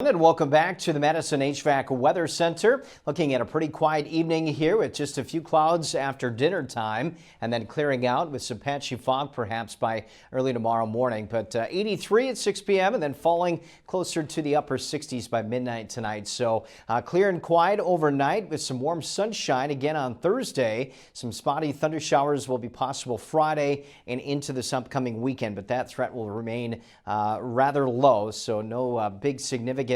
And welcome back to the Madison HVAC Weather Center. Looking at a pretty quiet evening here with just a few clouds after dinner time and then clearing out with some patchy fog perhaps by early tomorrow morning. But 83 at 6 p.m. and then falling closer to the upper 60s by midnight tonight. So clear and quiet overnight with some warm sunshine again on Thursday. Some spotty thunder showers will be possible Friday and into this upcoming weekend, but that threat will remain rather low. So no big significant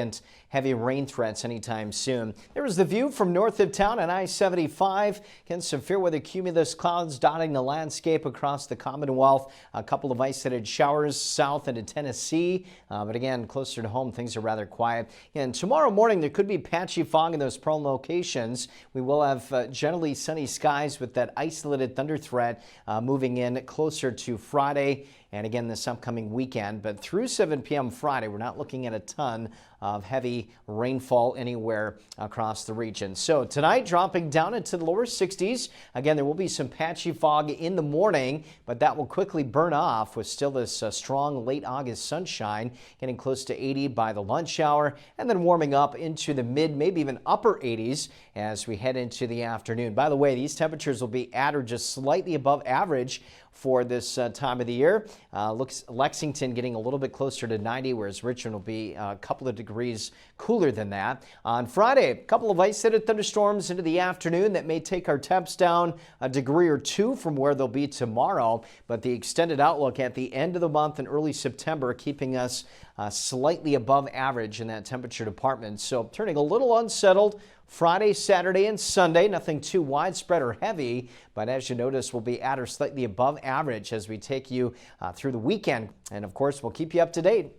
heavy rain threats anytime soon. There is the view from north of town on I-75. Again, some fair weather cumulus clouds dotting the landscape across the Commonwealth. A couple of isolated showers south into Tennessee. But again, closer to home, things are rather quiet. And tomorrow morning, there could be patchy fog in those prone locations. We will have generally sunny skies with that isolated thunder threat moving in closer to Friday and again this upcoming weekend. But through 7 p.m. Friday, we're not looking at a ton of heavy rainfall anywhere across the region. So tonight dropping down into the lower 60s. Again, there will be some patchy fog in the morning, but that will quickly burn off with still this strong late August sunshine, getting close to 80 by the lunch hour and then warming up into the mid, maybe even upper 80s as we head into the afternoon. By the way, these temperatures will be at or just slightly above average for this time of the year. Looks Lexington getting a little bit closer to 90, whereas Richmond will be a couple of degrees cooler than that. On Friday, a couple of isolated thunderstorms into the afternoon that may take our temps down a degree or two from where they'll be tomorrow, but the extended outlook at the end of the month and early September keeping us slightly above average in that temperature department. So turning a little unsettled Friday, Saturday, and Sunday. Nothing too widespread or heavy, but as you notice, we'll be at or slightly above average as we take you through the weekend. And of course, we'll keep you up to date.